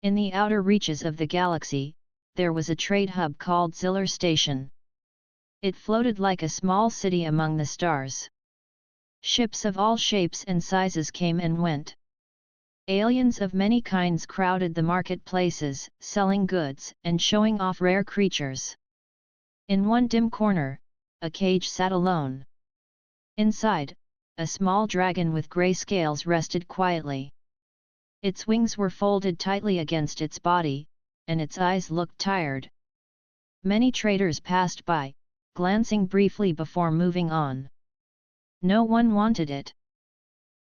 In the outer reaches of the galaxy, there was a trade hub called Ziller Station. It floated like a small city among the stars. Ships of all shapes and sizes came and went. Aliens of many kinds crowded the marketplaces, selling goods and showing off rare creatures. In one dim corner, a cage sat alone. Inside, a small dragon with grey scales rested quietly. Its wings were folded tightly against its body, and its eyes looked tired. Many traders passed by, glancing briefly before moving on. No one wanted it.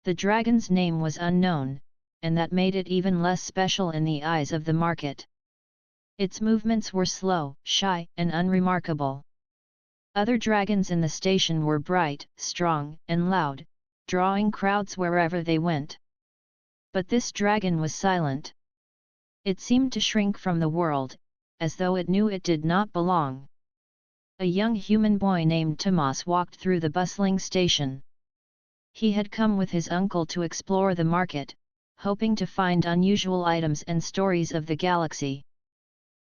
The dragon's name was unknown, and that made it even less special in the eyes of the market. Its movements were slow, shy, and unremarkable. Other dragons in the station were bright, strong, and loud, drawing crowds wherever they went. But this dragon was silent. It seemed to shrink from the world, as though it knew it did not belong. A young human boy named Tomas walked through the bustling station. He had come with his uncle to explore the market, hoping to find unusual items and stories of the galaxy.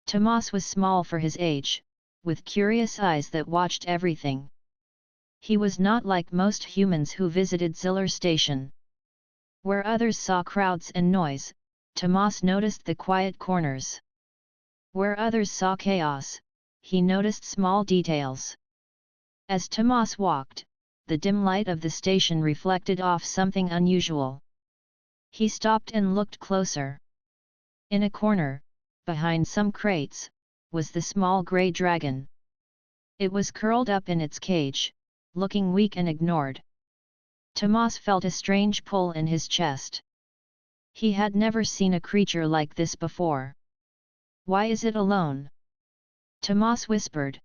Tomas was small for his age, with curious eyes that watched everything. He was not like most humans who visited Ziller Station. Where others saw crowds and noise, Tomas noticed the quiet corners. Where others saw chaos, he noticed small details. As Tomas walked, the dim light of the station reflected off something unusual. He stopped and looked closer. In a corner, behind some crates, was the small grey dragon. It was curled up in its cage, looking weak and ignored. Tomas felt a strange pull in his chest. He had never seen a creature like this before. "Why is it alone?" Tomas whispered.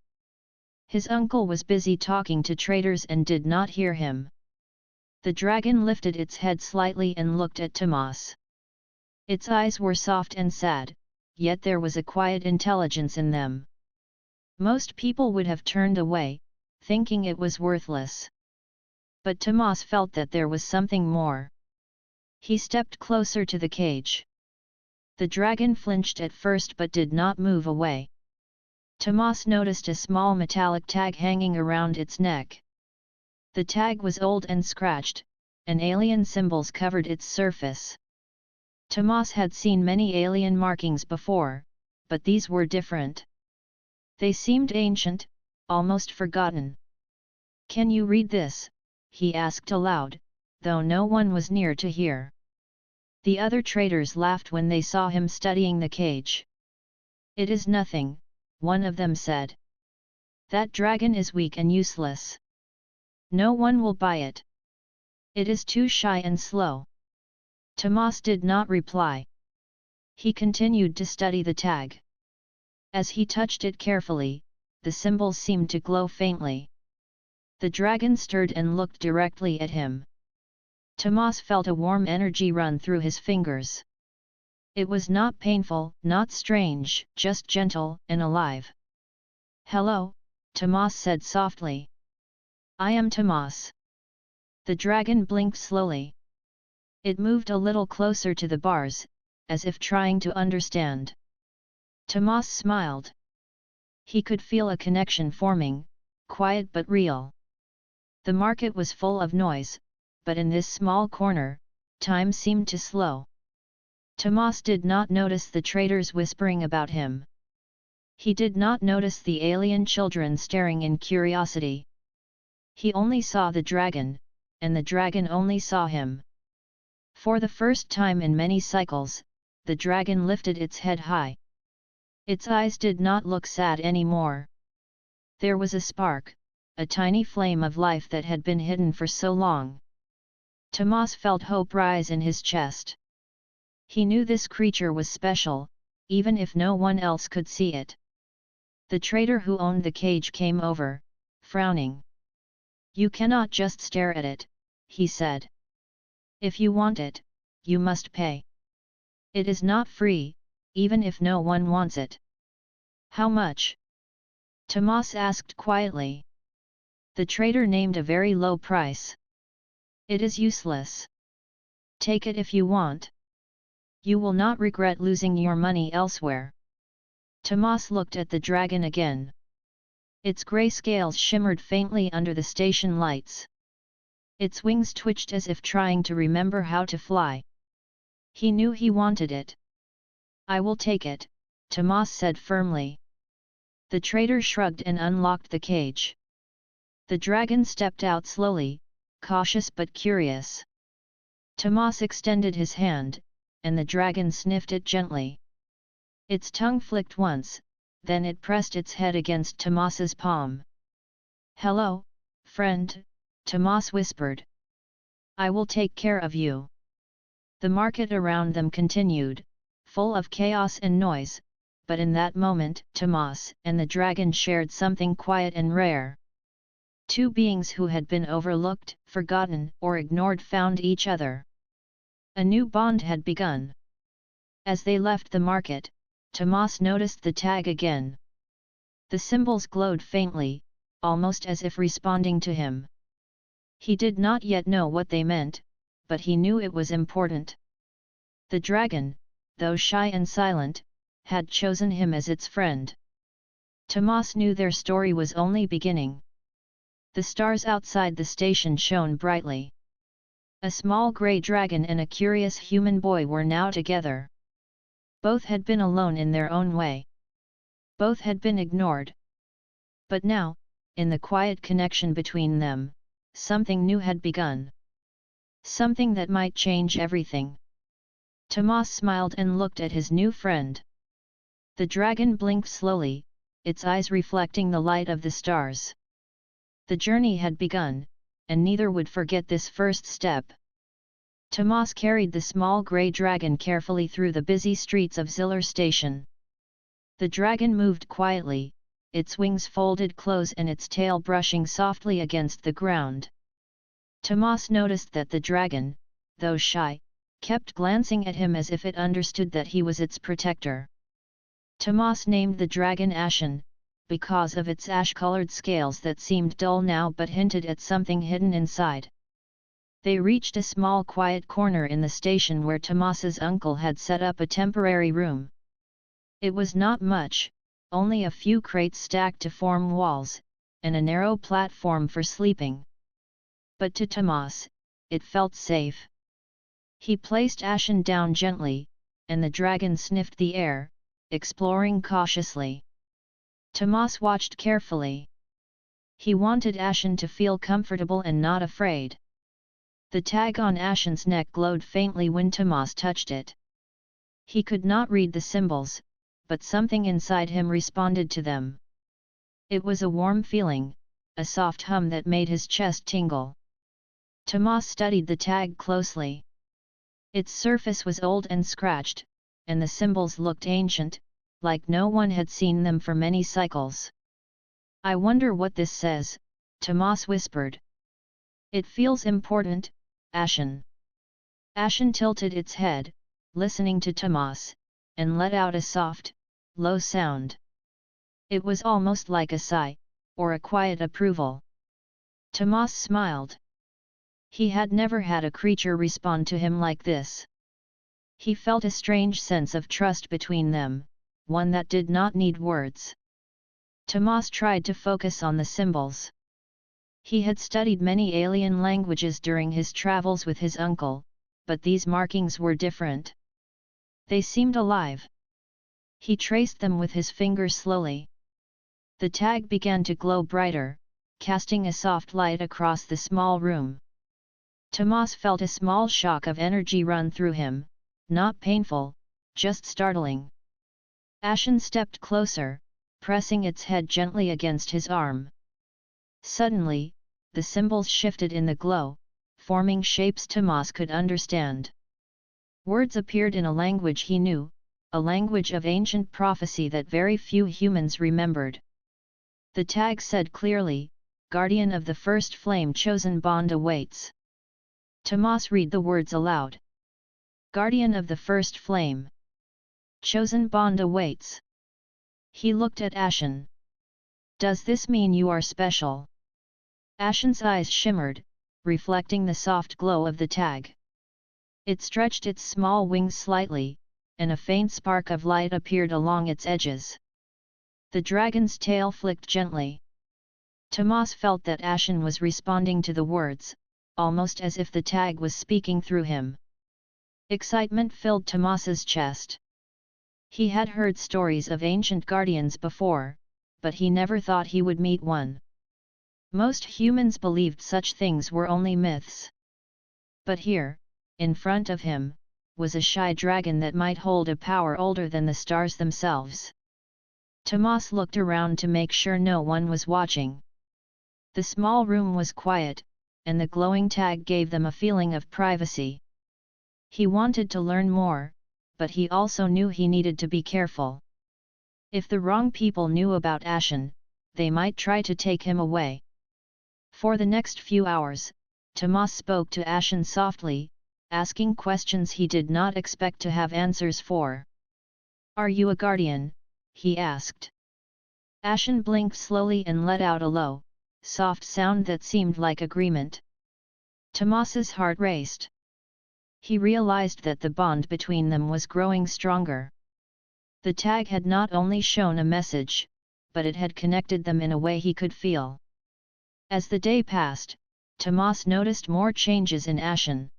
His uncle was busy talking to traders and did not hear him. The dragon lifted its head slightly and looked at Tomas. Its eyes were soft and sad, yet there was a quiet intelligence in them. Most people would have turned away, thinking it was worthless. But Tomas felt that there was something more. He stepped closer to the cage. The dragon flinched at first but did not move away. Tomas noticed a small metallic tag hanging around its neck. The tag was old and scratched, and alien symbols covered its surface. Tomas had seen many alien markings before, but these were different. They seemed ancient, almost forgotten. "Can you read this?" he asked aloud, though no one was near to hear. The other traders laughed when they saw him studying the cage. "It is nothing," one of them said. "That dragon is weak and useless. No one will buy it. It is too shy and slow." Tomas did not reply. He continued to study the tag. As he touched it carefully, the symbol seemed to glow faintly. The dragon stirred and looked directly at him. Tomas felt a warm energy run through his fingers. It was not painful, not strange, just gentle and alive. "Hello," Tomas said softly. "I am Tomas." The dragon blinked slowly. It moved a little closer to the bars, as if trying to understand. Tomas smiled. He could feel a connection forming, quiet but real. The market was full of noise, but in this small corner, time seemed to slow. Tomas did not notice the traders whispering about him. He did not notice the alien children staring in curiosity. He only saw the dragon, and the dragon only saw him. For the first time in many cycles, the dragon lifted its head high. Its eyes did not look sad anymore. There was a spark, a tiny flame of life that had been hidden for so long. Tomas felt hope rise in his chest. He knew this creature was special, even if no one else could see it. The trader who owned the cage came over, frowning. "You cannot just stare at it," he said. "If you want it, you must pay. It is not free, even if no one wants it." "How much?" Tomas asked quietly. The trader named a very low price. "It is useless. Take it if you want." You will not regret losing your money elsewhere. Tomas looked at the dragon again. Its grey scales shimmered faintly under the station lights. Its wings twitched as if trying to remember how to fly. He knew he wanted it. I will take it, Tomas said firmly. The trader shrugged and unlocked the cage. The dragon stepped out slowly, cautious but curious. Tomas extended his hand, and the dragon sniffed it gently. Its tongue flicked once, then it pressed its head against Tomas's palm. Hello, friend, Tomas whispered. I will take care of you. The market around them continued, full of chaos and noise, but in that moment Tomas and the dragon shared something quiet and rare. Two beings who had been overlooked, forgotten, or ignored found each other. A new bond had begun. As they left the market, Tomas noticed the tag again. The symbols glowed faintly, almost as if responding to him. He did not yet know what they meant, but he knew it was important. The dragon, though shy and silent, had chosen him as its friend. Tomas knew their story was only beginning. The stars outside the station shone brightly. A small grey dragon and a curious human boy were now together. Both had been alone in their own way. Both had been ignored. But now, in the quiet connection between them, something new had begun. Something that might change everything. Tomas smiled and looked at his new friend. The dragon blinked slowly, its eyes reflecting the light of the stars. The journey had begun, and neither would forget this first step. Tomas carried the small grey dragon carefully through the busy streets of Ziller Station. The dragon moved quietly, its wings folded close and its tail brushing softly against the ground. Tomas noticed that the dragon, though shy, kept glancing at him as if it understood that he was its protector. Tomas named the dragon Ashen, because of its ash-colored scales that seemed dull now but hinted at something hidden inside. They reached a small quiet corner in the station where Tomas's uncle had set up a temporary room. It was not much, only a few crates stacked to form walls, and a narrow platform for sleeping. But to Tomas, it felt safe. He placed Ashen down gently, and the dragon sniffed the air, exploring cautiously. Tomas watched carefully. He wanted Ashen to feel comfortable and not afraid. The tag on Ashen's neck glowed faintly when Tomas touched it. He could not read the symbols, but something inside him responded to them. It was a warm feeling, a soft hum that made his chest tingle. Tomas studied the tag closely. Its surface was old and scratched, and the symbols looked ancient, like no one had seen them for many cycles. I wonder what this says, Tomas whispered. It feels important, Ashen. Ashen tilted its head, listening to Tomas, and let out a soft, low sound. It was almost like a sigh, or a quiet approval. Tomas smiled. He had never had a creature respond to him like this. He felt a strange sense of trust between them, one that did not need words. Tomas tried to focus on the symbols. He had studied many alien languages during his travels with his uncle, but these markings were different. They seemed alive. He traced them with his fingers slowly. The tag began to glow brighter, casting a soft light across the small room. Tomas felt a small shock of energy run through him, not painful, just startling. Ashen stepped closer, pressing its head gently against his arm. Suddenly, the symbols shifted in the glow, forming shapes Tomas could understand. Words appeared in a language he knew, a language of ancient prophecy that very few humans remembered. The tag said clearly, "Guardian of the first flame chosen bond awaits." Tomas read the words aloud. Guardian of the first flame. Chosen bond awaits. He looked at Ashen. Does this mean you are special? Ashen's eyes shimmered, reflecting the soft glow of the tag. It stretched its small wings slightly, and a faint spark of light appeared along its edges. The dragon's tail flicked gently. Tomas felt that Ashen was responding to the words, almost as if the tag was speaking through him. Excitement filled Tomas's chest. He had heard stories of ancient guardians before, but he never thought he would meet one. Most humans believed such things were only myths. But here, in front of him, was a shy dragon that might hold a power older than the stars themselves. Tomas looked around to make sure no one was watching. The small room was quiet, and the glowing tag gave them a feeling of privacy. He wanted to learn more, but he also knew he needed to be careful. If the wrong people knew about Ashen, they might try to take him away. For the next few hours, Tomas spoke to Ashen softly, asking questions he did not expect to have answers for. "Are you a guardian?" he asked. Ashen blinked slowly and let out a low, soft sound that seemed like agreement. Tomas's heart raced. He realized that the bond between them was growing stronger. The tag had not only shown a message, but it had connected them in a way he could feel. As the day passed, Tomas noticed more changes in Ashen.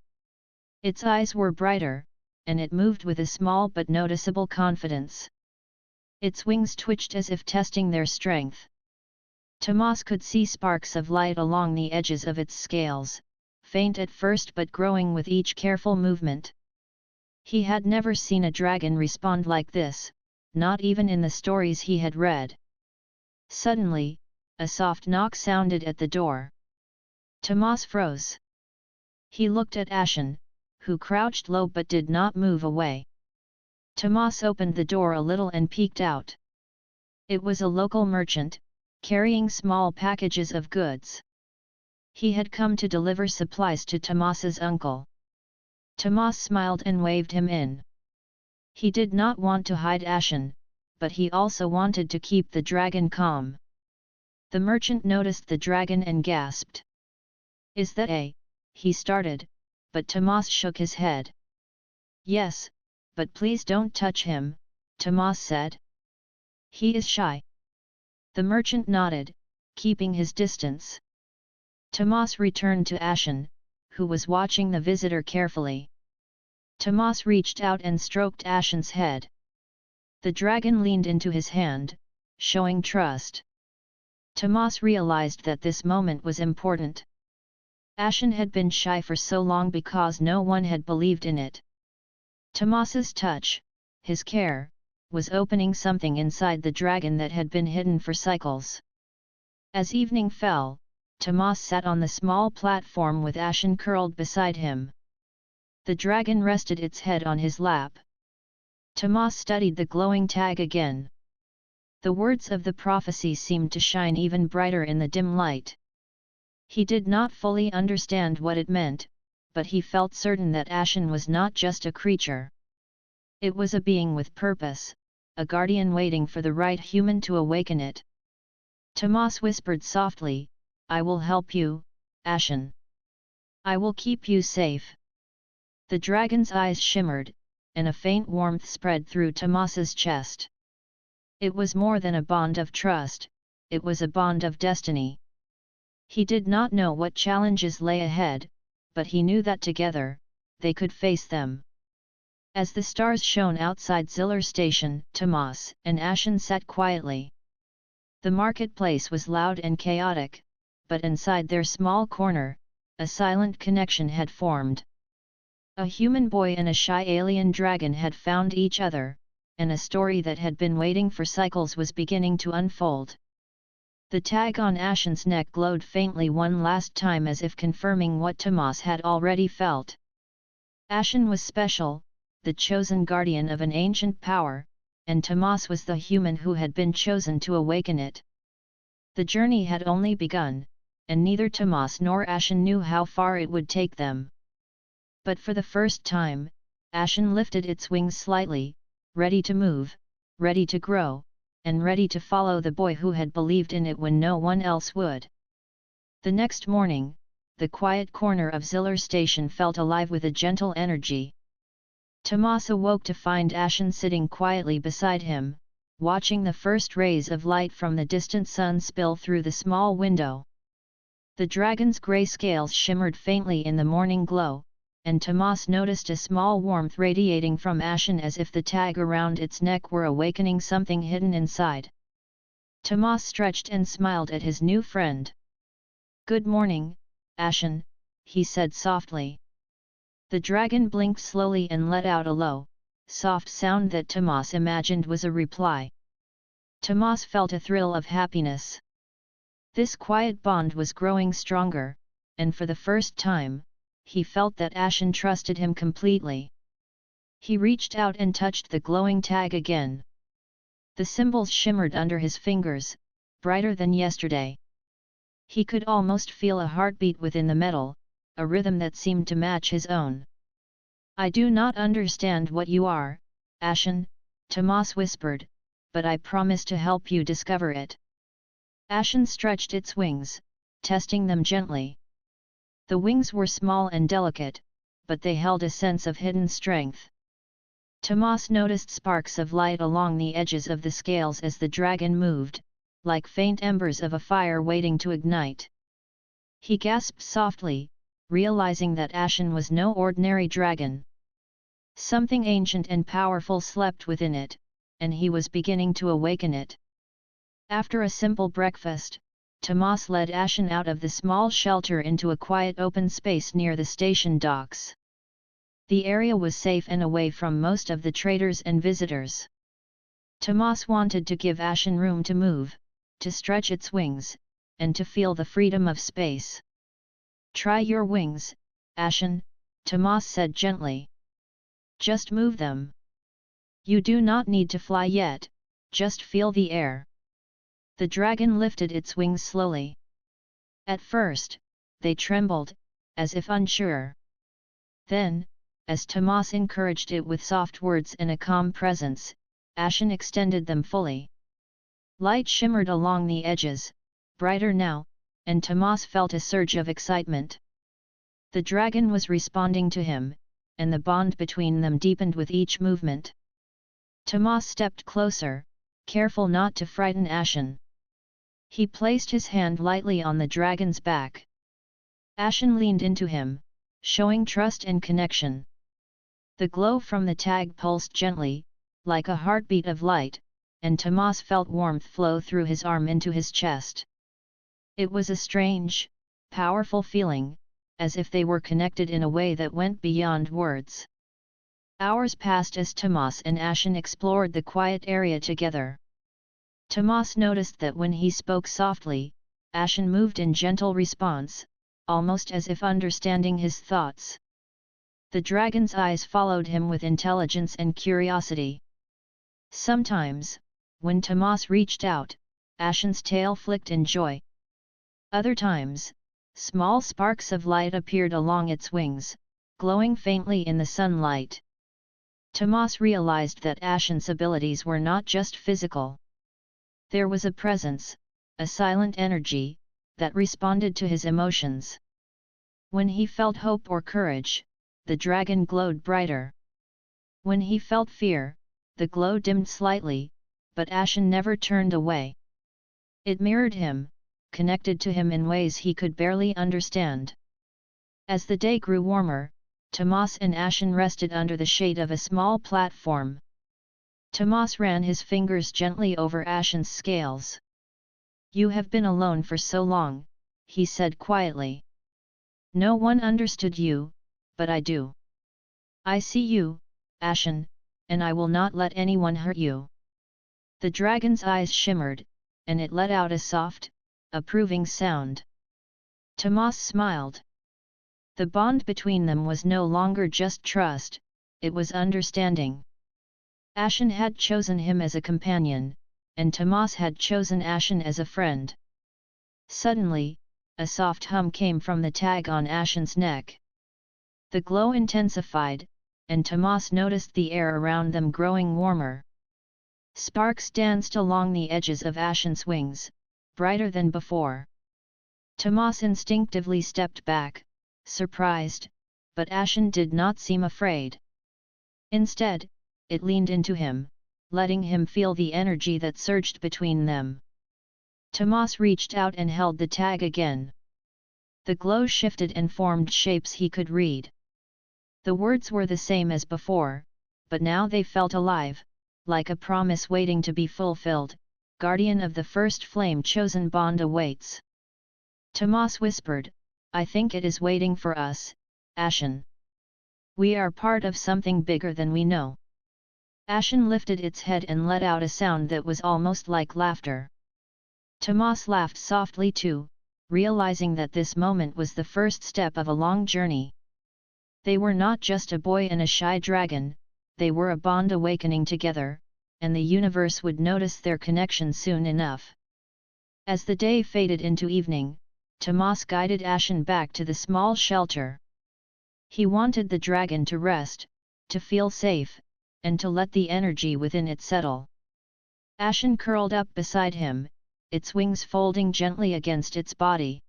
Its eyes were brighter, and it moved with a small but noticeable confidence. Its wings twitched as if testing their strength. Tomas could see sparks of light along the edges of its scales, faint at first but growing with each careful movement. He had never seen a dragon respond like this, not even in the stories he had read. Suddenly, a soft knock sounded at the door. Tomas froze. He looked at Ashen, who crouched low but did not move away. Tomas opened the door a little and peeked out. It was a local merchant, carrying small packages of goods. He had come to deliver supplies to Tomas's uncle. Tomas smiled and waved him in. He did not want to hide Ashen, but he also wanted to keep the dragon calm. The merchant noticed the dragon and gasped. "Is that a?" he started, but Tomas shook his head. "Yes, but please don't touch him," Tomas said. "He is shy." The merchant nodded, keeping his distance. Tomas returned to Ashen, who was watching the visitor carefully. Tomas reached out and stroked Ashen's head. The dragon leaned into his hand, showing trust. Tomas realized that this moment was important. Ashen had been shy for so long because no one had believed in it. Tomas's touch, his care, was opening something inside the dragon that had been hidden for cycles. As evening fell, Tomas sat on the small platform with Ashen curled beside him. The dragon rested its head on his lap. Tomas studied the glowing tag again. The words of the prophecy seemed to shine even brighter in the dim light. He did not fully understand what it meant, but he felt certain that Ashen was not just a creature. It was a being with purpose, a guardian waiting for the right human to awaken it. Tomas whispered softly, "I will help you, Ashen. I will keep you safe." The dragon's eyes shimmered, and a faint warmth spread through Tomas's chest. It was more than a bond of trust, it was a bond of destiny. He did not know what challenges lay ahead, but he knew that together, they could face them. As the stars shone outside Ziller Station, Tomas and Ashen sat quietly. The marketplace was loud and chaotic, but inside their small corner, a silent connection had formed. A human boy and a shy alien dragon had found each other, and a story that had been waiting for cycles was beginning to unfold. The tag on Ashen's neck glowed faintly one last time as if confirming what Tomas had already felt. Ashen was special, the chosen guardian of an ancient power, and Tomas was the human who had been chosen to awaken it. The journey had only begun, and neither Tomas nor Ashen knew how far it would take them. But for the first time, Ashen lifted its wings slightly, ready to move, ready to grow, and ready to follow the boy who had believed in it when no one else would. The next morning, the quiet corner of Ziller Station felt alive with a gentle energy. Tomas awoke to find Ashen sitting quietly beside him, watching the first rays of light from the distant sun spill through the small window. The dragon's grey scales shimmered faintly in the morning glow, and Tomas noticed a small warmth radiating from Ashen as if the tag around its neck were awakening something hidden inside. Tomas stretched and smiled at his new friend. "Good morning, Ashen," he said softly. The dragon blinked slowly and let out a low, soft sound that Tomas imagined was a reply. Tomas felt a thrill of happiness. This quiet bond was growing stronger, and for the first time, he felt that Ashen trusted him completely. He reached out and touched the glowing tag again. The symbols shimmered under his fingers, brighter than yesterday. He could almost feel a heartbeat within the metal, a rhythm that seemed to match his own. "I do not understand what you are, Ashen," Tomas whispered, "but I promise to help you discover it." Ashen stretched its wings, testing them gently. The wings were small and delicate, but they held a sense of hidden strength. Tomas noticed sparks of light along the edges of the scales as the dragon moved, like faint embers of a fire waiting to ignite. He gasped softly, realizing that Ashen was no ordinary dragon. Something ancient and powerful slept within it, and he was beginning to awaken it. After a simple breakfast, Tomas led Ashen out of the small shelter into a quiet open space near the station docks. The area was safe and away from most of the traders and visitors. Tomas wanted to give Ashen room to move, to stretch its wings, and to feel the freedom of space. "Try your wings, Ashen," Tomas said gently. "Just move them. You do not need to fly yet, just feel the air." The dragon lifted its wings slowly. At first, they trembled, as if unsure. Then, as Tomas encouraged it with soft words and a calm presence, Ashen extended them fully. Light shimmered along the edges, brighter now, and Tomas felt a surge of excitement. The dragon was responding to him, and the bond between them deepened with each movement. Tomas stepped closer, careful not to frighten Ashen. He placed his hand lightly on the dragon's back. Ashen leaned into him, showing trust and connection. The glow from the tag pulsed gently, like a heartbeat of light, and Tomas felt warmth flow through his arm into his chest. It was a strange, powerful feeling, as if they were connected in a way that went beyond words. Hours passed as Tomas and Ashen explored the quiet area together. Tomas noticed that when he spoke softly, Ashen moved in gentle response, almost as if understanding his thoughts. The dragon's eyes followed him with intelligence and curiosity. Sometimes, when Tomas reached out, Ashen's tail flicked in joy. Other times, small sparks of light appeared along its wings, glowing faintly in the sunlight. Tomas realized that Ashen's abilities were not just physical. There was a presence, a silent energy, that responded to his emotions. When he felt hope or courage, the dragon glowed brighter. When he felt fear, the glow dimmed slightly, but Ashen never turned away. It mirrored him, connected to him in ways he could barely understand. As the day grew warmer, Tomas and Ashen rested under the shade of a small platform. Tomas ran his fingers gently over Ashen's scales. "You have been alone for so long," he said quietly. "No one understood you, but I do. I see you, Ashen, and I will not let anyone hurt you." The dragon's eyes shimmered, and it let out a soft, approving sound. Tomas smiled. The bond between them was no longer just trust, it was understanding. Ashen had chosen him as a companion, and Tomas had chosen Ashen as a friend. Suddenly, a soft hum came from the tag on Ashen's neck. The glow intensified, and Tomas noticed the air around them growing warmer. Sparks danced along the edges of Ashen's wings, brighter than before. Tomas instinctively stepped back, surprised, but Ashen did not seem afraid. Instead, it leaned into him, letting him feel the energy that surged between them. Tomas reached out and held the tag again. The glow shifted and formed shapes he could read. The words were the same as before, but now they felt alive, like a promise waiting to be fulfilled. Guardian of the first flame chosen bond awaits. Tomas whispered, I think it is waiting for us, Ashen. We are part of something bigger than we know. Ashen lifted its head and let out a sound that was almost like laughter. Tomas laughed softly too, realizing that this moment was the first step of a long journey. They were not just a boy and a shy dragon, they were a bond awakening together, and the universe would notice their connection soon enough. As the day faded into evening, Tomas guided Ashen back to the small shelter. He wanted the dragon to rest, to feel safe, and to let the energy within it settle. Ashen curled up beside him, its wings folding gently against its body.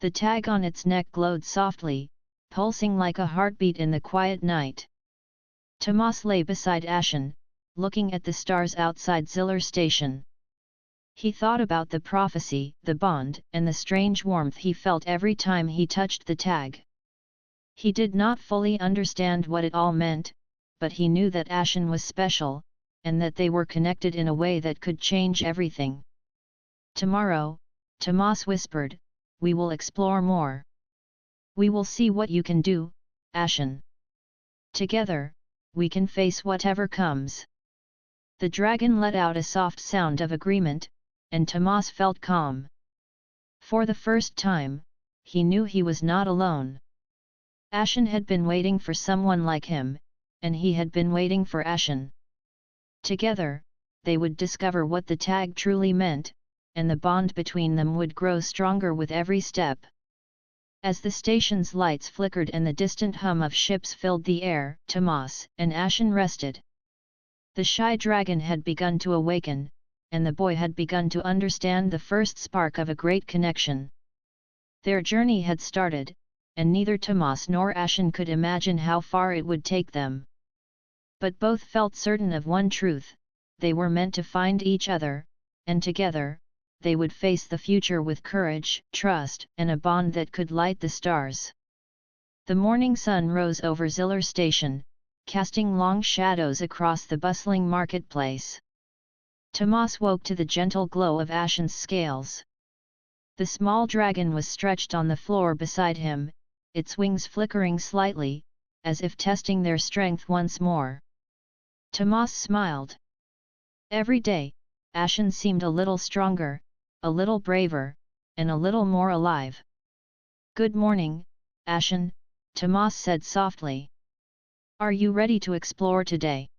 The tag on its neck glowed softly, pulsing like a heartbeat in the quiet night. Tomas lay beside Ashen, looking at the stars outside Ziller Station. He thought about the prophecy, the bond, and the strange warmth he felt every time he touched the tag. He did not fully understand what it all meant, but he knew that Ashen was special, and that they were connected in a way that could change everything. Tomorrow, Tomas whispered, we will explore more. We will see what you can do, Ashen. Together, we can face whatever comes. The dragon let out a soft sound of agreement, and Tomas felt calm. For the first time, he knew he was not alone. Ashen had been waiting for someone like him, and he had been waiting for Ashen. Together, they would discover what the tag truly meant, and the bond between them would grow stronger with every step. As the station's lights flickered and the distant hum of ships filled the air, Tomas and Ashen rested. The shy dragon had begun to awaken, and the boy had begun to understand the first spark of a great connection. Their journey had started, and neither Tomas nor Ashen could imagine how far it would take them. But both felt certain of one truth: they were meant to find each other, and together, they would face the future with courage, trust, and a bond that could light the stars. The morning sun rose over Ziller Station, casting long shadows across the bustling marketplace. Tomas woke to the gentle glow of Ashen's scales. The small dragon was stretched on the floor beside him, its wings flickering slightly, as if testing their strength once more. Tomas smiled. Every day, Ashen seemed a little stronger, a little braver, and a little more alive. Good morning, Ashen, Tomas said softly. Are you ready to explore today?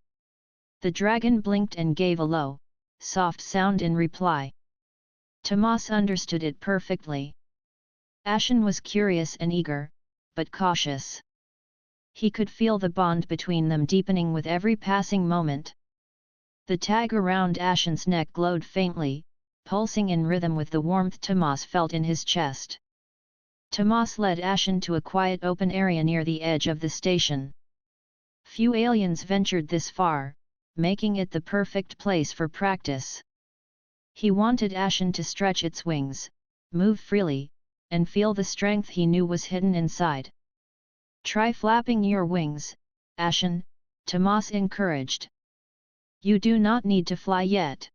The dragon blinked and gave a low, soft sound in reply. Tomas understood it perfectly. Ashen was curious and eager, but cautious. He could feel the bond between them deepening with every passing moment. The tag around Ashen's neck glowed faintly, pulsing in rhythm with the warmth Tomas felt in his chest. Tomas led Ashen to a quiet open area near the edge of the station. Few aliens ventured this far, making it the perfect place for practice. He wanted Ashen to stretch its wings, move freely, and feel the strength he knew was hidden inside. Try flapping your wings, Ashen, Tomas encouraged. You do not need to fly yet.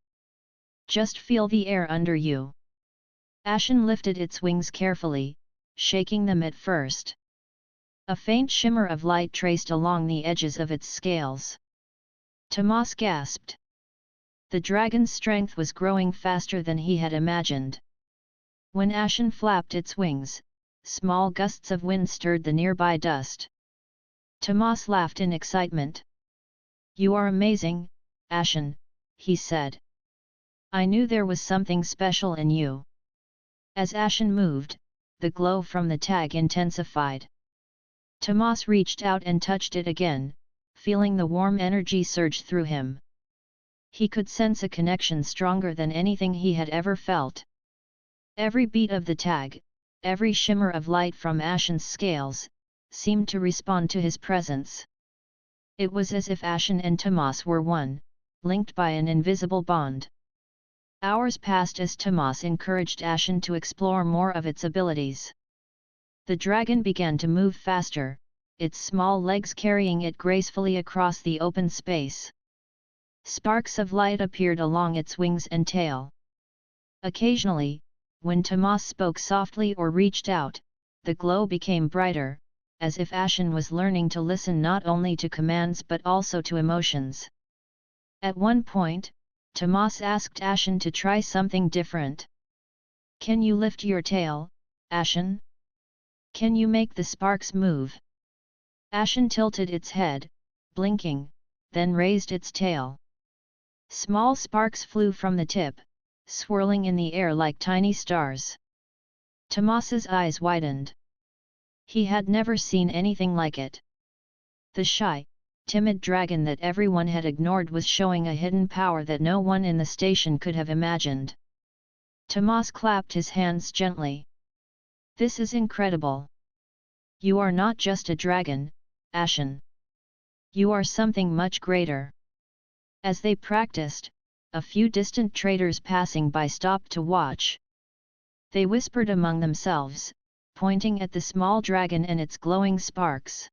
Just feel the air under you. Ashen lifted its wings carefully, shaking them at first. A faint shimmer of light traced along the edges of its scales. Tomas gasped. The dragon's strength was growing faster than he had imagined. When Ashen flapped its wings, small gusts of wind stirred the nearby dust. Tomas laughed in excitement. You are amazing, Ashen, he said. I knew there was something special in you. As Ashen moved, the glow from the tag intensified. Tomas reached out and touched it again, feeling the warm energy surge through him. He could sense a connection stronger than anything he had ever felt. Every beat of the tag, every shimmer of light from Ashen's scales, seemed to respond to his presence. It was as if Ashen and Tomas were one, linked by an invisible bond. Hours passed as Tomas encouraged Ashen to explore more of its abilities. The dragon began to move faster, its small legs carrying it gracefully across the open space. Sparks of light appeared along its wings and tail. Occasionally, when Tomas spoke softly or reached out, the glow became brighter, as if Ashen was learning to listen not only to commands but also to emotions. At one point, Tomas asked Ashen to try something different. "Can you lift your tail, Ashen? Can you make the sparks move?" Ashen tilted its head, blinking, then raised its tail. Small sparks flew from the tip, swirling in the air like tiny stars. Tomas's eyes widened. He had never seen anything like it. The shy, timid dragon that everyone had ignored was showing a hidden power that no one in the station could have imagined. Tomas clapped his hands gently. "This is incredible. You are not just a dragon, Ashen. You are something much greater." As they practiced, a few distant traders passing by stopped to watch. They whispered among themselves, pointing at the small dragon and its glowing sparks.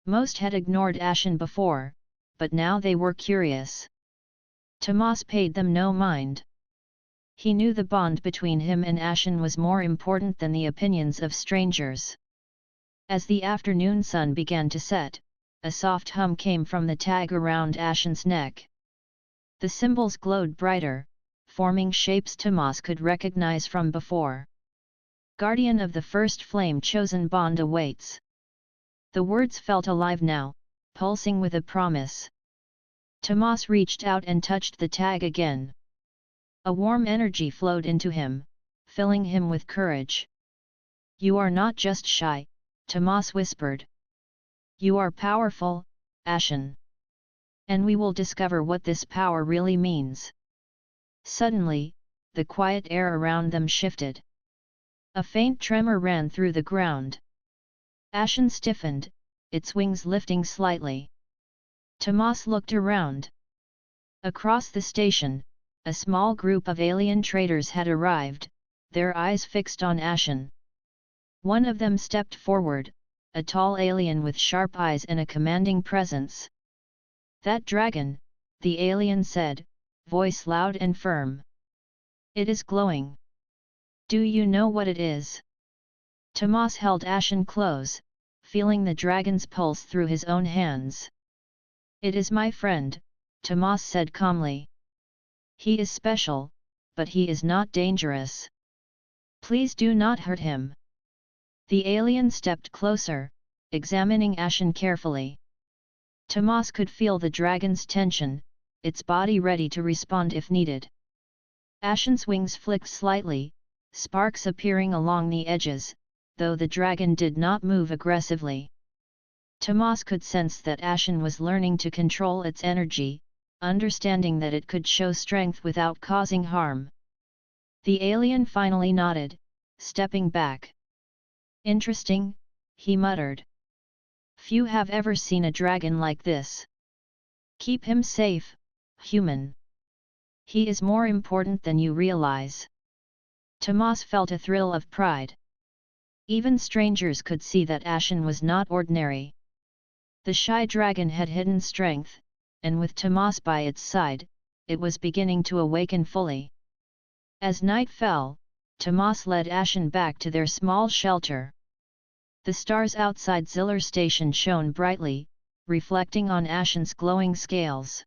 Most had ignored Ashen before, but now they were curious. Tomas paid them no mind. He knew the bond between him and Ashen was more important than the opinions of strangers. As the afternoon sun began to set, a soft hum came from the tag around Ashen's neck. The symbols glowed brighter, forming shapes Tomas could recognize from before. "Guardian of the first flame chosen bond awaits." The words felt alive now, pulsing with a promise. Tomas reached out and touched the tag again. A warm energy flowed into him, filling him with courage. "You are not just shy," Tomas whispered. "You are powerful, Ashen. And we will discover what this power really means." Suddenly, the quiet air around them shifted. A faint tremor ran through the ground. Ashen stiffened, its wings lifting slightly. Tomas looked around. Across the station, a small group of alien traders had arrived, their eyes fixed on Ashen. One of them stepped forward, a tall alien with sharp eyes and a commanding presence. "That dragon," the alien said, voice loud and firm. "It is glowing. Do you know what it is?" Tomas held Ashen close, feeling the dragon's pulse through his own hands. "It is my friend," Tomas said calmly. "He is special, but he is not dangerous. Please do not hurt him." The alien stepped closer, examining Ashen carefully. Tomas could feel the dragon's tension, its body ready to respond if needed. Ashen's wings flicked slightly, sparks appearing along the edges, though the dragon did not move aggressively. Tomas could sense that Ashen was learning to control its energy, understanding that it could show strength without causing harm. The alien finally nodded, stepping back. "Interesting," he muttered. "Few have ever seen a dragon like this. Keep him safe, human. He is more important than you realize." Tomas felt a thrill of pride. Even strangers could see that Ashen was not ordinary. The shy dragon had hidden strength, and with Tomas by its side, it was beginning to awaken fully. As night fell, Tomas led Ashen back to their small shelter. The stars outside Ziller Station shone brightly, reflecting on Ashen's glowing scales.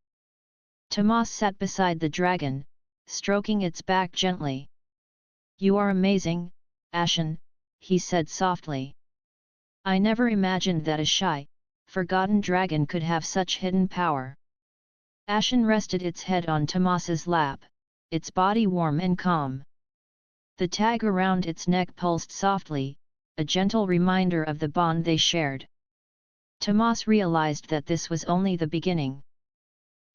Tomas sat beside the dragon, stroking its back gently. "You are amazing, Ashen," he said softly. "I never imagined that a shy, forgotten dragon could have such hidden power." Ashen rested its head on Tomas's lap, its body warm and calm. The tag around its neck pulsed softly, a gentle reminder of the bond they shared. Tomas realized that this was only the beginning.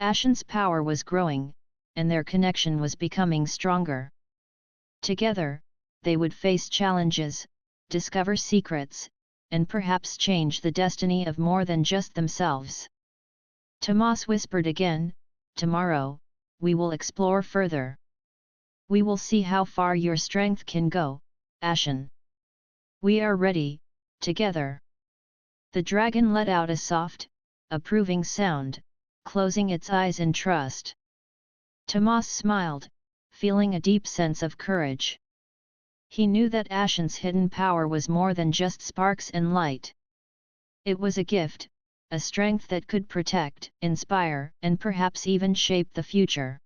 Ashen's power was growing, and their connection was becoming stronger. Together, they would face challenges, discover secrets, and perhaps change the destiny of more than just themselves. Tomas whispered again, "Tomorrow, we will explore further. We will see how far your strength can go, Ashen. We are ready, together." The dragon let out a soft, approving sound, closing its eyes in trust. Tomas smiled, feeling a deep sense of courage. He knew that Ashen's hidden power was more than just sparks and light. It was a gift, a strength that could protect, inspire, and perhaps even shape the future.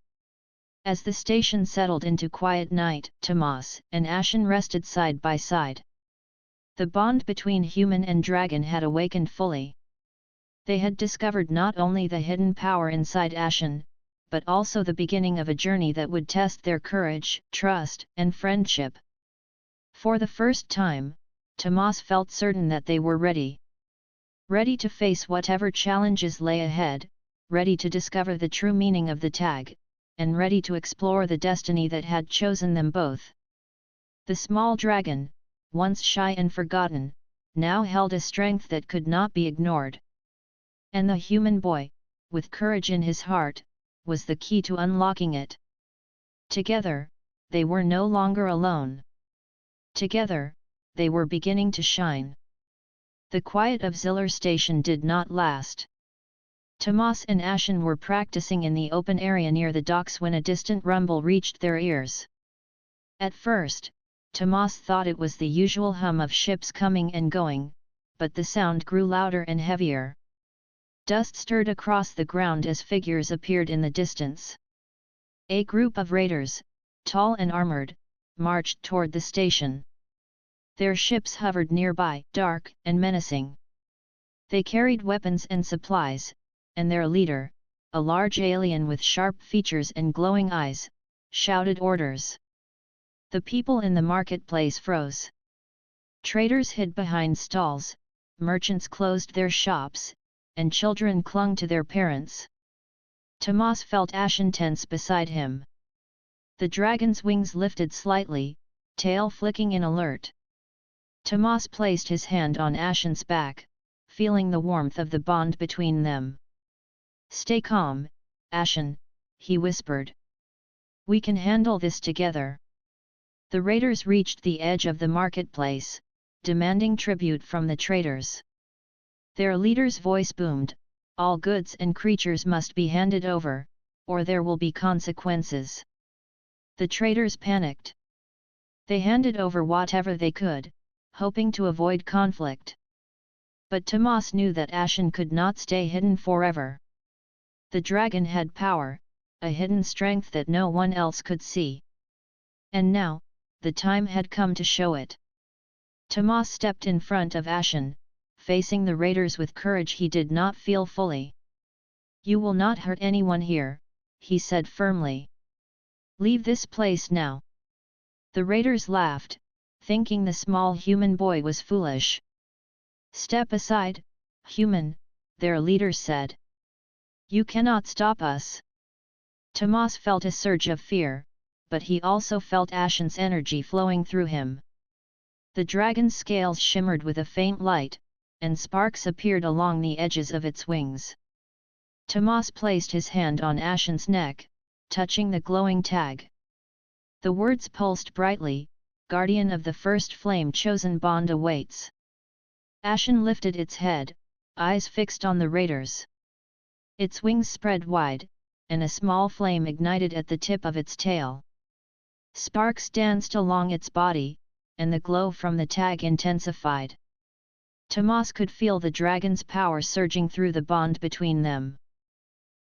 As the station settled into quiet night, Tomas and Ashen rested side by side. The bond between human and dragon had awakened fully. They had discovered not only the hidden power inside Ashen, but also the beginning of a journey that would test their courage, trust, and friendship. For the first time, Tomas felt certain that they were ready. Ready to face whatever challenges lay ahead, ready to discover the true meaning of the tag, and ready to explore the destiny that had chosen them both. The small dragon, once shy and forgotten, now held a strength that could not be ignored. And the human boy, with courage in his heart, was the key to unlocking it. Together, they were no longer alone. Together, they were beginning to shine. The quiet of Ziller Station did not last. Tomas and Ashen were practicing in the open area near the docks when a distant rumble reached their ears. At first, Tomas thought it was the usual hum of ships coming and going, but the sound grew louder and heavier. Dust stirred across the ground as figures appeared in the distance. A group of raiders, tall and armored, marched toward the station. Their ships hovered nearby, dark and menacing. They carried weapons and supplies, and their leader, a large alien with sharp features and glowing eyes, shouted orders. The people in the marketplace froze. Traders hid behind stalls, merchants closed their shops, and children clung to their parents. Tomas felt Ashen tense beside him. The dragon's wings lifted slightly, tail flicking in alert. Tomas placed his hand on Ashen's back, feeling the warmth of the bond between them. "Stay calm, Ashen," he whispered. "We can handle this together." The raiders reached the edge of the marketplace, demanding tribute from the traders. Their leader's voice boomed, "All goods and creatures must be handed over, or there will be consequences." The traders panicked. They handed over whatever they could, hoping to avoid conflict. But Tomas knew that Ashen could not stay hidden forever. The dragon had power, a hidden strength that no one else could see. And now, the time had come to show it. Tomas stepped in front of Ashen, facing the raiders with courage he did not feel fully. "You will not hurt anyone here," he said firmly. "Leave this place now." The raiders laughed, thinking the small human boy was foolish. "Step aside, human," their leader said. "You cannot stop us." Tomas felt a surge of fear, but he also felt Ashen's energy flowing through him. The dragon's scales shimmered with a faint light, and sparks appeared along the edges of its wings. Tomas placed his hand on Ashen's neck, touching the glowing tag. The words pulsed brightly, "Guardian of the first flame chosen bond awaits." Ashen lifted its head, eyes fixed on the raiders. Its wings spread wide, and a small flame ignited at the tip of its tail. Sparks danced along its body, and the glow from the tag intensified. Tomas could feel the dragon's power surging through the bond between them.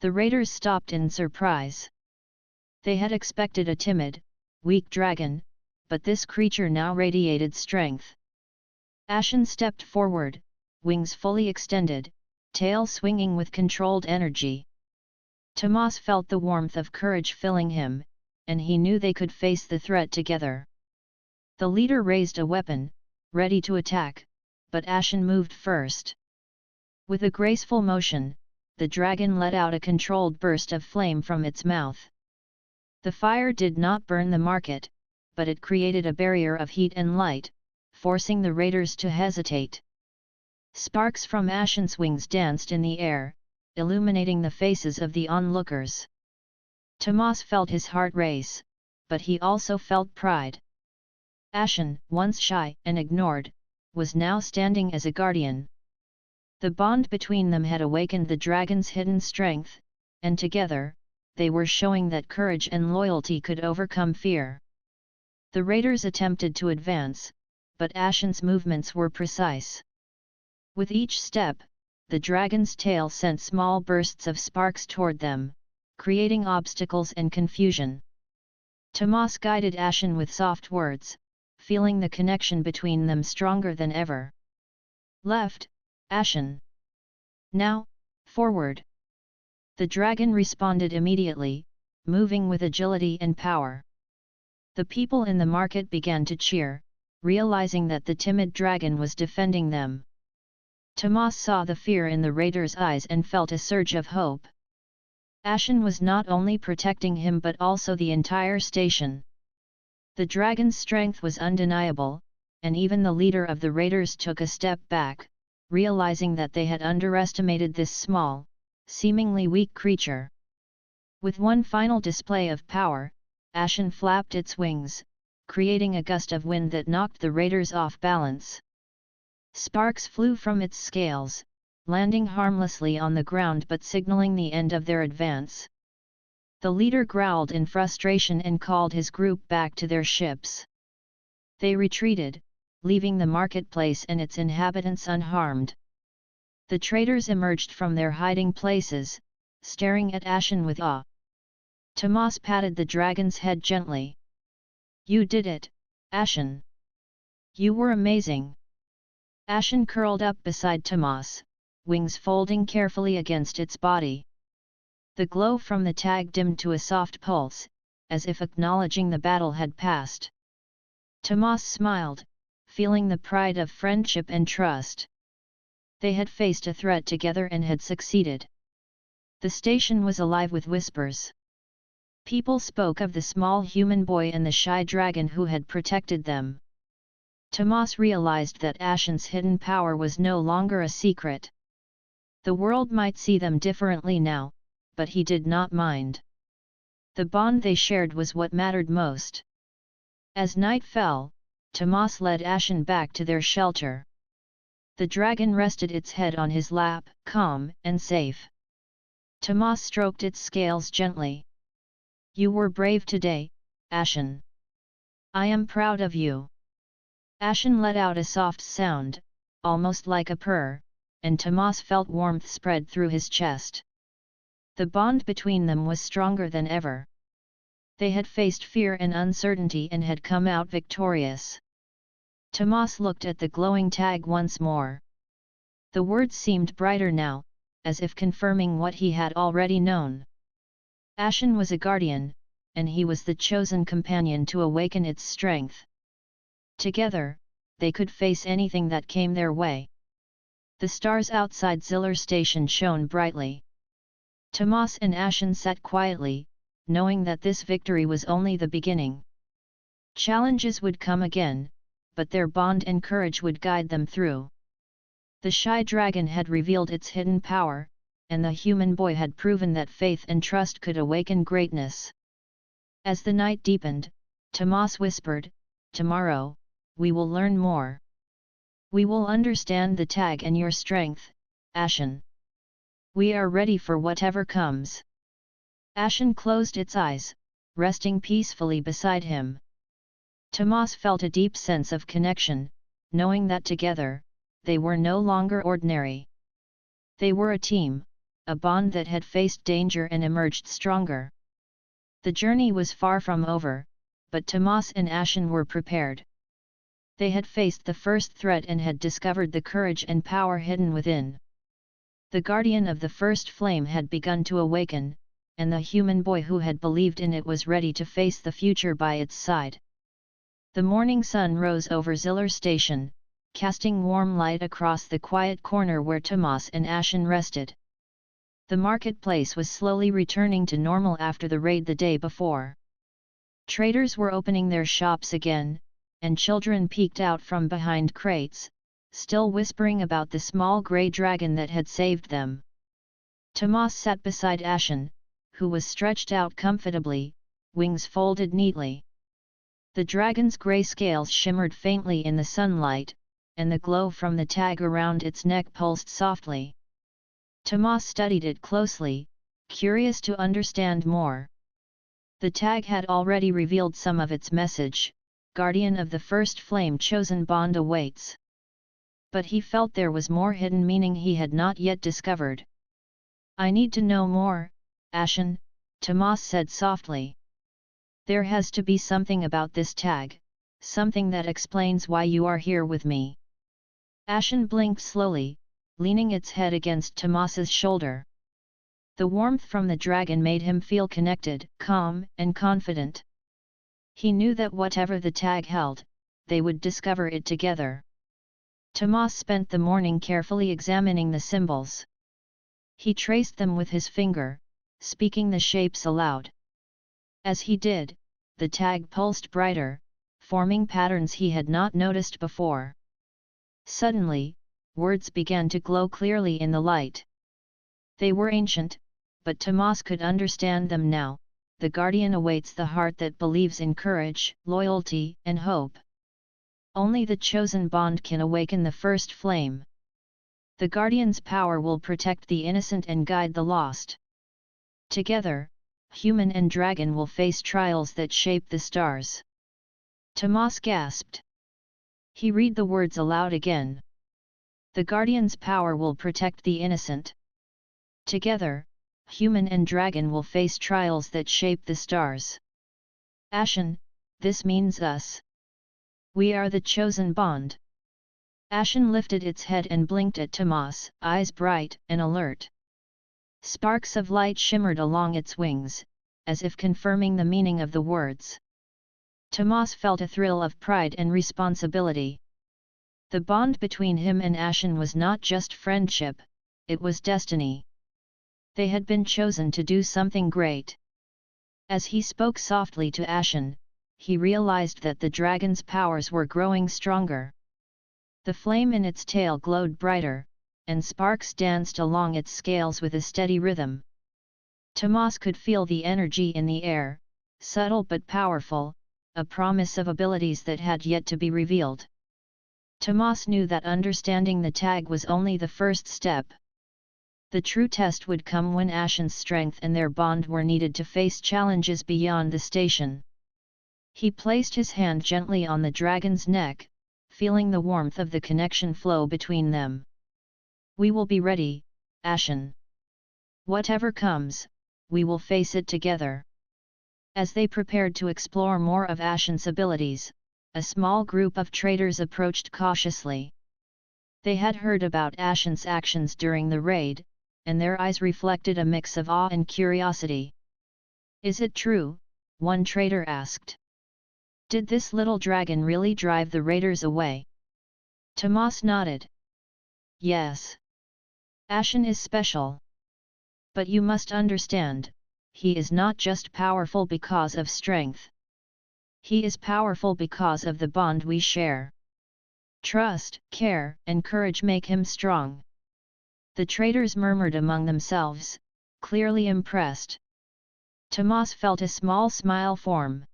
The raiders stopped in surprise. They had expected a timid, weak dragon, but this creature now radiated strength. Ashen stepped forward, wings fully extended, tail swinging with controlled energy. Tomas felt the warmth of courage filling him, and he knew they could face the threat together. The leader raised a weapon, ready to attack, but Ashen moved first. With a graceful motion, the dragon let out a controlled burst of flame from its mouth. The fire did not burn the market, but it created a barrier of heat and light, forcing the raiders to hesitate. Sparks from Ashen's wings danced in the air, illuminating the faces of the onlookers. Tomas felt his heart race, but he also felt pride. Ashen, once shy and ignored, was now standing as a guardian. The bond between them had awakened the dragon's hidden strength, and together, they were showing that courage and loyalty could overcome fear. The raiders attempted to advance, but Ashen's movements were precise. With each step, the dragon's tail sent small bursts of sparks toward them, creating obstacles and confusion. Tomas guided Ashen with soft words, feeling the connection between them stronger than ever. Left, Ashen. Now, forward. The dragon responded immediately, moving with agility and power. The people in the market began to cheer, realizing that the timid dragon was defending them. Tomas saw the fear in the raider's eyes and felt a surge of hope. Ashen was not only protecting him but also the entire station. The dragon's strength was undeniable, and even the leader of the raiders took a step back, realizing that they had underestimated this small, seemingly weak creature. With one final display of power, Ashen flapped its wings, creating a gust of wind that knocked the raiders off balance. Sparks flew from its scales, landing harmlessly on the ground but signaling the end of their advance. The leader growled in frustration and called his group back to their ships. They retreated, leaving the marketplace and its inhabitants unharmed. The traders emerged from their hiding places, staring at Ashen with awe. Tomas patted the dragon's head gently. "You did it, Ashen. You were amazing." Ashen curled up beside Tomas, wings folding carefully against its body. The glow from the tag dimmed to a soft pulse, as if acknowledging the battle had passed. Tomas smiled, feeling the pride of friendship and trust. They had faced a threat together and had succeeded. The station was alive with whispers. People spoke of the small human boy and the shy dragon who had protected them. Tomas realized that Ashen's hidden power was no longer a secret. The world might see them differently now, but he did not mind. The bond they shared was what mattered most. As night fell, Tomas led Ashen back to their shelter. The dragon rested its head on his lap, calm and safe. Tomas stroked its scales gently. "You were brave today, Ashen. I am proud of you." Ashen let out a soft sound, almost like a purr, and Tomas felt warmth spread through his chest. The bond between them was stronger than ever. They had faced fear and uncertainty and had come out victorious. Tomas looked at the glowing tag once more. The words seemed brighter now, as if confirming what he had already known. Ashen was a guardian, and he was the chosen companion to awaken its strength. Together, they could face anything that came their way. The stars outside Ziller Station shone brightly. Tomas and Ashen sat quietly, knowing that this victory was only the beginning. Challenges would come again, but their bond and courage would guide them through. The shy dragon had revealed its hidden power, and the human boy had proven that faith and trust could awaken greatness. As the night deepened, Tomas whispered, "Tomorrow, we will learn more. We will understand the tag and your strength, Ashen. We are ready for whatever comes." Ashen closed its eyes, resting peacefully beside him. Tomas felt a deep sense of connection, knowing that together, they were no longer ordinary. They were a team, a bond that had faced danger and emerged stronger. The journey was far from over, but Tomas and Ashen were prepared. They had faced the first threat and had discovered the courage and power hidden within. The guardian of the first flame had begun to awaken, and the human boy who had believed in it was ready to face the future by its side. The morning sun rose over Ziller Station, casting warm light across the quiet corner where Tomas and Ashen rested. The marketplace was slowly returning to normal after the raid the day before. Traders were opening their shops again, and children peeked out from behind crates, still whispering about the small grey dragon that had saved them. Tomas sat beside Ashen, who was stretched out comfortably, wings folded neatly. The dragon's grey scales shimmered faintly in the sunlight, and the glow from the tag around its neck pulsed softly. Tomas studied it closely, curious to understand more. The tag had already revealed some of its message: Guardian of the First Flame Chosen Bond awaits. But he felt there was more hidden meaning he had not yet discovered. I need to know more, Ashen, Tomas said softly. There has to be something about this tag, something that explains why you are here with me. Ashen blinked slowly, leaning its head against Tomas's shoulder. The warmth from the dragon made him feel connected, calm, and confident. He knew that whatever the tag held, they would discover it together. Tomas spent the morning carefully examining the symbols. He traced them with his finger, speaking the shapes aloud. As he did, the tag pulsed brighter, forming patterns he had not noticed before. Suddenly, words began to glow clearly in the light. They were ancient, but Tomas could understand them now. The guardian awaits the heart that believes in courage, loyalty, and hope. Only the chosen bond can awaken the first flame. The guardian's power will protect the innocent and guide the lost. Together, human and dragon will face trials that shape the stars. Tomas gasped. He read the words aloud again. The guardian's power will protect the innocent. Together, human and dragon will face trials that shape the stars. Ashen, this means us. We are the chosen bond. Ashen lifted its head and blinked at Tomas, eyes bright and alert. Sparks of light shimmered along its wings, as if confirming the meaning of the words. Tomas felt a thrill of pride and responsibility. The bond between him and Ashen was not just friendship, it was destiny. They had been chosen to do something great. As he spoke softly to Ashen, he realized that the dragon's powers were growing stronger. The flame in its tail glowed brighter, and sparks danced along its scales with a steady rhythm. Tomas could feel the energy in the air, subtle but powerful, a promise of abilities that had yet to be revealed. Tomas knew that understanding the tag was only the first step. The true test would come when Ashen's strength and their bond were needed to face challenges beyond the station. He placed his hand gently on the dragon's neck, feeling the warmth of the connection flow between them. We will be ready, Ashen. Whatever comes, we will face it together. As they prepared to explore more of Ashen's abilities, a small group of traders approached cautiously. They had heard about Ashen's actions during the raid, and their eyes reflected a mix of awe and curiosity. Is it true? One trader asked. Did this little dragon really drive the raiders away? Tomas nodded. Yes. Ashen is special. But you must understand, he is not just powerful because of strength. He is powerful because of the bond we share. Trust, care, and courage make him strong. The traders murmured among themselves, clearly impressed. Tomas felt a small smile form.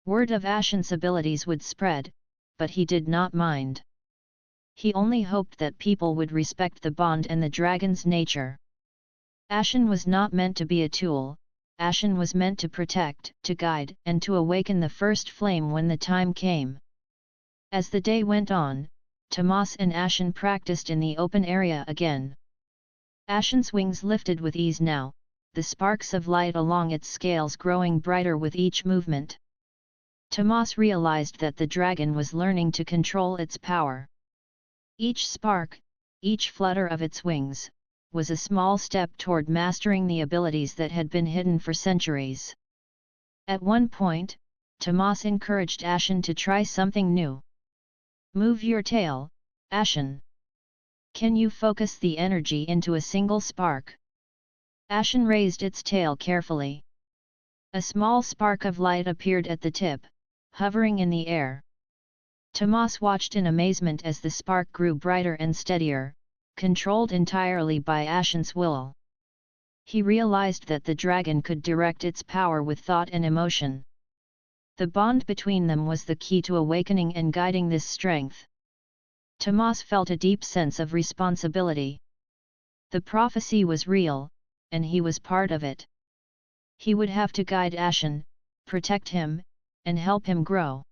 Word of Ashen's abilities would spread, but he did not mind. He only hoped that people would respect the bond and the dragon's nature. Ashen was not meant to be a tool, Ashen was meant to protect, to guide, and to awaken the first flame when the time came. As the day went on, Tomas and Ashen practiced in the open area again. Ashen's wings lifted with ease now, the sparks of light along its scales growing brighter with each movement. Tomas realized that the dragon was learning to control its power. Each spark, each flutter of its wings, was a small step toward mastering the abilities that had been hidden for centuries. At one point, Tomas encouraged Ashen to try something new. Move your tail, Ashen. Can you focus the energy into a single spark? Ashen raised its tail carefully. A small spark of light appeared at the tip, hovering in the air. Tomas watched in amazement as the spark grew brighter and steadier, controlled entirely by Ashen's will. He realized that the dragon could direct its power with thought and emotion. The bond between them was the key to awakening and guiding this strength. Tomas felt a deep sense of responsibility. The prophecy was real, and he was part of it. He would have to guide Ashen, protect him, and help him grow.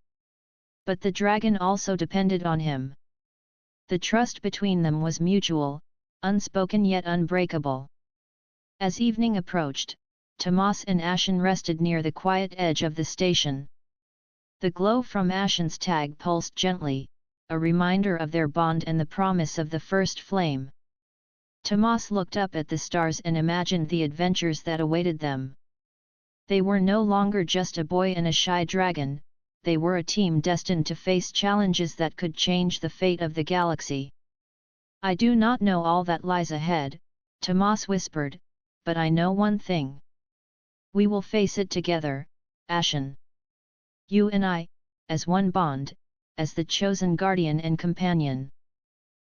But the dragon also depended on him. The trust between them was mutual, unspoken yet unbreakable. As evening approached, Tomas and Ashen rested near the quiet edge of the station. The glow from Ashen's tag pulsed gently, a reminder of their bond and the promise of the first flame. Tomas looked up at the stars and imagined the adventures that awaited them. They were no longer just a boy and a shy dragon, they were a team destined to face challenges that could change the fate of the galaxy. "I do not know all that lies ahead," Tomas whispered, "but I know one thing. We will face it together, Ashen. You and I, as one bond, as the chosen guardian and companion."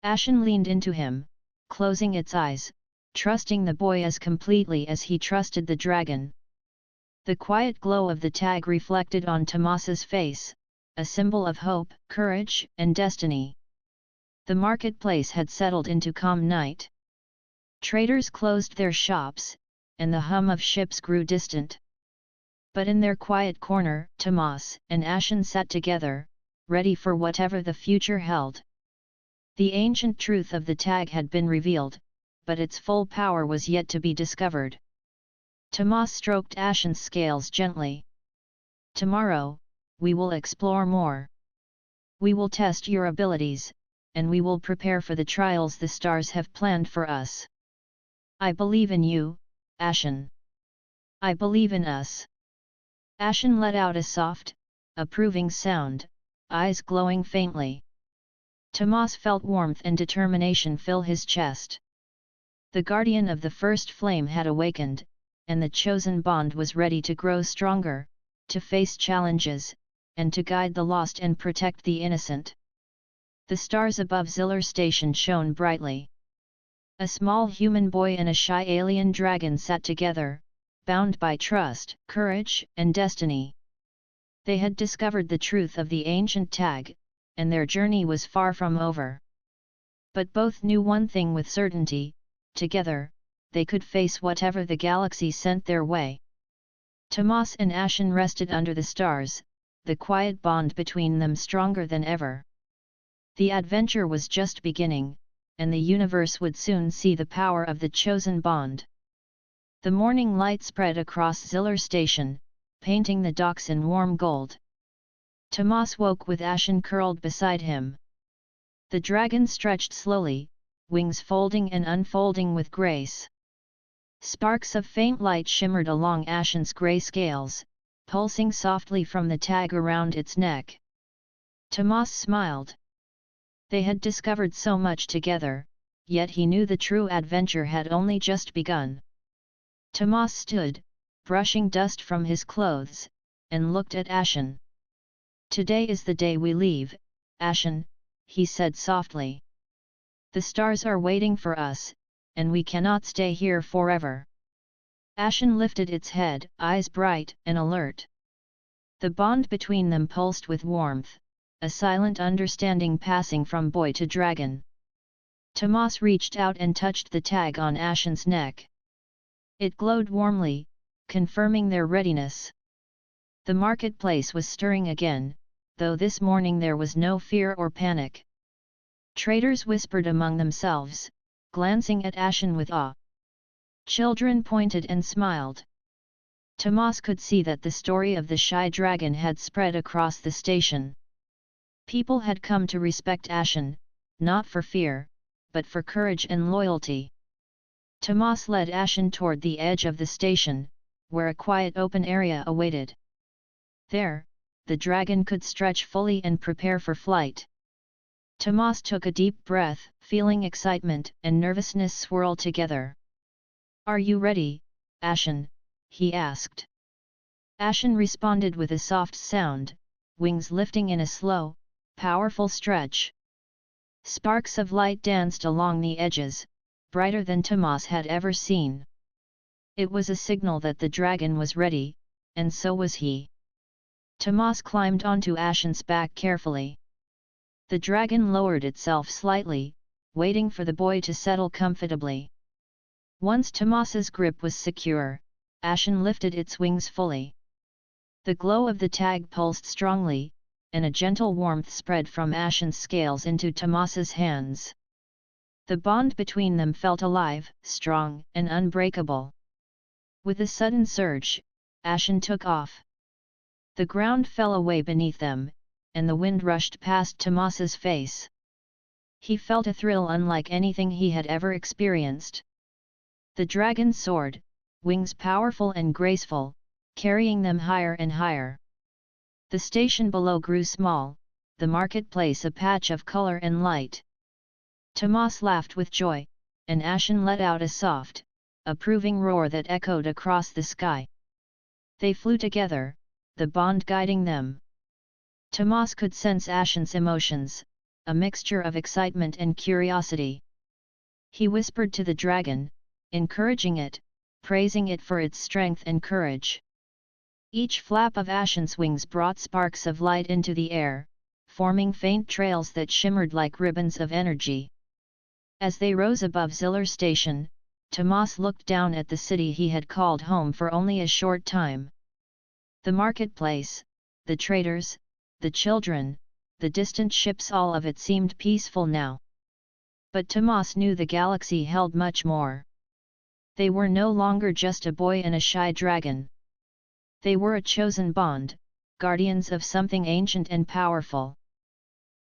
Ashen leaned into him, closing its eyes, trusting the boy as completely as he trusted the dragon. The quiet glow of the tag reflected on Tomas's face, a symbol of hope, courage, and destiny. The marketplace had settled into calm night. Traders closed their shops, and the hum of ships grew distant. But in their quiet corner, Tomas and Ashen sat together, ready for whatever the future held. The ancient truth of the tag had been revealed, but its full power was yet to be discovered. Tomas stroked Ashen's scales gently. "Tomorrow, we will explore more. We will test your abilities, and we will prepare for the trials the stars have planned for us. I believe in you, Ashen. I believe in us." Ashen let out a soft, approving sound, eyes glowing faintly. Tomas felt warmth and determination fill his chest. The guardian of the first flame had awakened, and the chosen bond was ready to grow stronger, to face challenges, and to guide the lost and protect the innocent. The stars above Ziller Station shone brightly. A small human boy and a shy alien dragon sat together, bound by trust, courage, and destiny. They had discovered the truth of the ancient tag, and their journey was far from over. But both knew one thing with certainty: together, they could face whatever the galaxy sent their way. Tomas and Ashen rested under the stars, the quiet bond between them stronger than ever. The adventure was just beginning, and the universe would soon see the power of the chosen bond. The morning light spread across Ziller Station, painting the docks in warm gold. Tomas woke with Ashen curled beside him. The dragon stretched slowly, wings folding and unfolding with grace. Sparks of faint light shimmered along Ashen's grey scales, pulsing softly from the tag around its neck. Tomas smiled. They had discovered so much together, yet he knew the true adventure had only just begun. Tomas stood, brushing dust from his clothes, and looked at Ashen. "Today is the day we leave, Ashen," he said softly. "The stars are waiting for us, and we cannot stay here forever." Ashen lifted its head, eyes bright and alert. The bond between them pulsed with warmth, a silent understanding passing from boy to dragon. Tomas reached out and touched the tag on Ashen's neck. It glowed warmly, confirming their readiness. The marketplace was stirring again, though this morning there was no fear or panic. Traders whispered among themselves, glancing at Ashen with awe. Children pointed and smiled. Tomas could see that the story of the shy dragon had spread across the station. People had come to respect Ashen, not for fear, but for courage and loyalty. Tomas led Ashen toward the edge of the station, where a quiet open area awaited. There, the dragon could stretch fully and prepare for flight. Tomas took a deep breath, feeling excitement and nervousness swirl together. "Are you ready, Ashen?" he asked. Ashen responded with a soft sound, wings lifting in a slow, powerful stretch. Sparks of light danced along the edges, brighter than Tomas had ever seen. It was a signal that the dragon was ready, and so was he. Tomas climbed onto Ashen's back carefully. The dragon lowered itself slightly, waiting for the boy to settle comfortably. Once Tomas's grip was secure, Ashen lifted its wings fully. The glow of the tag pulsed strongly, and a gentle warmth spread from Ashen's scales into Tomas's hands. The bond between them felt alive, strong, and unbreakable. With a sudden surge, Ashen took off. The ground fell away beneath them, and the wind rushed past Tomas's face. He felt a thrill unlike anything he had ever experienced. The dragon soared, wings powerful and graceful, carrying them higher and higher. The station below grew small, the marketplace a patch of color and light. Tomas laughed with joy, and Ashen let out a soft, approving roar that echoed across the sky. They flew together, the bond guiding them. Tomas could sense Ashen's emotions, a mixture of excitement and curiosity. He whispered to the dragon, encouraging it, praising it for its strength and courage. Each flap of Ashen's wings brought sparks of light into the air, forming faint trails that shimmered like ribbons of energy. As they rose above Ziller Station, Tomas looked down at the city he had called home for only a short time. The marketplace, the traders, the children, the distant ships, all of it seemed peaceful now. But Tomas knew the galaxy held much more. They were no longer just a boy and a shy dragon. They were a chosen bond, guardians of something ancient and powerful.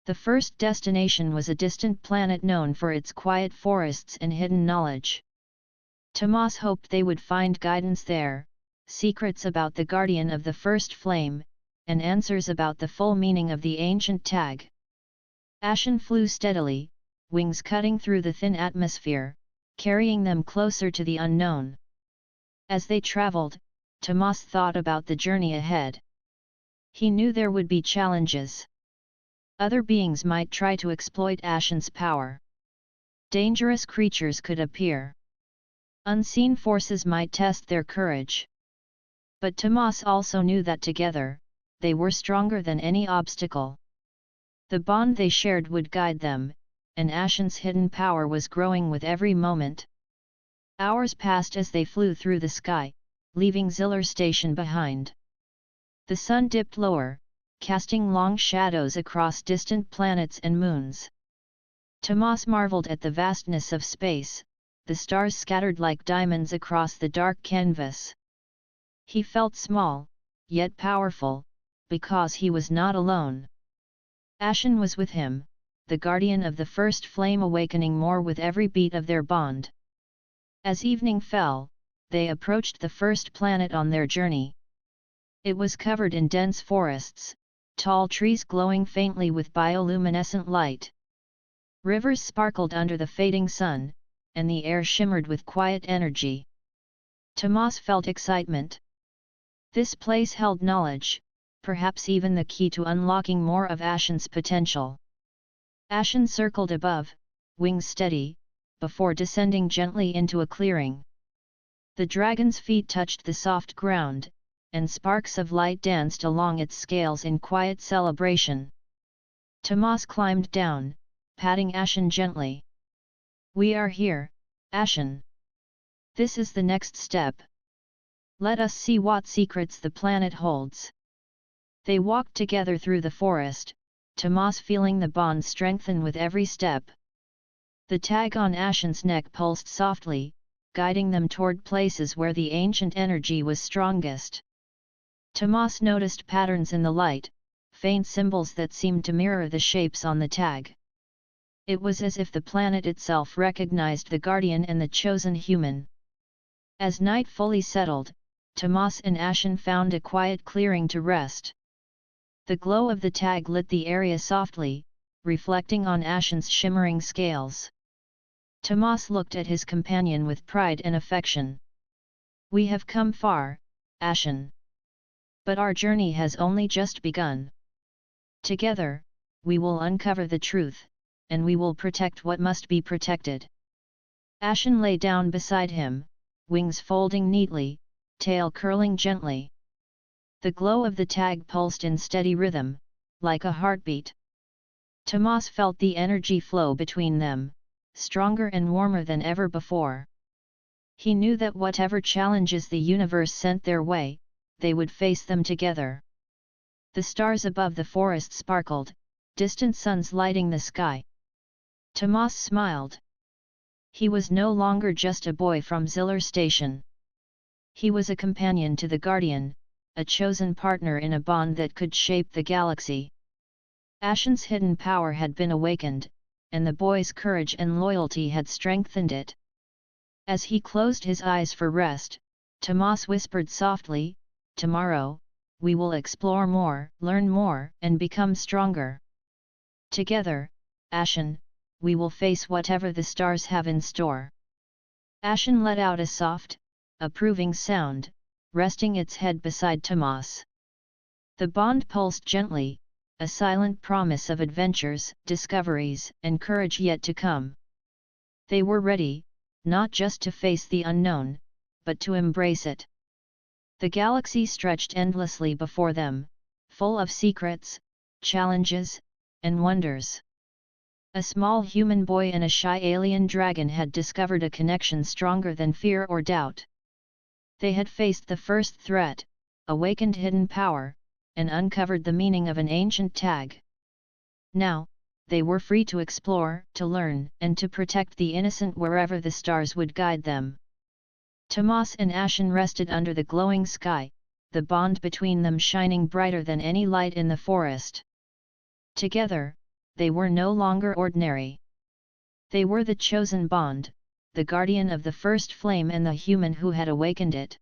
The first destination was a distant planet known for its quiet forests and hidden knowledge. Tomas hoped they would find guidance there, secrets about the guardian of the first flame, and answers about the full meaning of the ancient tag. Ashen flew steadily, wings cutting through the thin atmosphere, carrying them closer to the unknown. As they traveled, Tomas thought about the journey ahead. He knew there would be challenges. Other beings might try to exploit Ashen's power. Dangerous creatures could appear. Unseen forces might test their courage. But Tomas also knew that together, they were stronger than any obstacle. The bond they shared would guide them, and Ashen's hidden power was growing with every moment. Hours passed as they flew through the sky, leaving Ziller Station behind. The sun dipped lower, casting long shadows across distant planets and moons. Tomas marveled at the vastness of space, the stars scattered like diamonds across the dark canvas. He felt small, yet powerful, because he was not alone. Ashen was with him, the guardian of the first flame, awakening more with every beat of their bond. As evening fell, they approached the first planet on their journey. It was covered in dense forests, tall trees glowing faintly with bioluminescent light. Rivers sparkled under the fading sun, and the air shimmered with quiet energy. Tomas felt excitement. This place held knowledge, perhaps even the key to unlocking more of Ashen's potential. Ashen circled above, wings steady, before descending gently into a clearing. The dragon's feet touched the soft ground, and sparks of light danced along its scales in quiet celebration. Tomas climbed down, patting Ashen gently. "We are here, Ashen. This is the next step. Let us see what secrets the planet holds." They walked together through the forest, Tomas feeling the bond strengthen with every step. The tag on Ashen's neck pulsed softly, guiding them toward places where the ancient energy was strongest. Tomas noticed patterns in the light, faint symbols that seemed to mirror the shapes on the tag. It was as if the planet itself recognized the guardian and the chosen human. As night fully settled, Tomas and Ashen found a quiet clearing to rest. The glow of the tag lit the area softly, reflecting on Ashen's shimmering scales. Tomas looked at his companion with pride and affection. "We have come far, Ashen. but our journey has only just begun. Together, we will uncover the truth, and we will protect what must be protected." Ashen lay down beside him, wings folding neatly, tail curling gently. The glow of the tag pulsed in steady rhythm, like a heartbeat. Tomas felt the energy flow between them, stronger and warmer than ever before. He knew that whatever challenges the universe sent their way, they would face them together. The stars above the forest sparkled, distant suns lighting the sky. Tomas smiled. He was no longer just a boy from Ziller Station. He was a companion to the Guardian, a chosen partner in a bond that could shape the galaxy. Ashen's hidden power had been awakened, and the boy's courage and loyalty had strengthened it. As he closed his eyes for rest, Tomas whispered softly, "Tomorrow, we will explore more, learn more, and become stronger. Together, Ashen, we will face whatever the stars have in store." Ashen let out a soft, approving sound, resting its head beside Tomas. The bond pulsed gently, a silent promise of adventures, discoveries, and courage yet to come. They were ready, not just to face the unknown, but to embrace it. The galaxy stretched endlessly before them, full of secrets, challenges, and wonders. A small human boy and a shy alien dragon had discovered a connection stronger than fear or doubt. They had faced the first threat, awakened hidden power, and uncovered the meaning of an ancient tag. Now, they were free to explore, to learn, and to protect the innocent wherever the stars would guide them. Tomas and Ashen rested under the glowing sky, the bond between them shining brighter than any light in the forest. Together, they were no longer ordinary. They were the chosen bond, the guardian of the first flame and the human who had awakened it.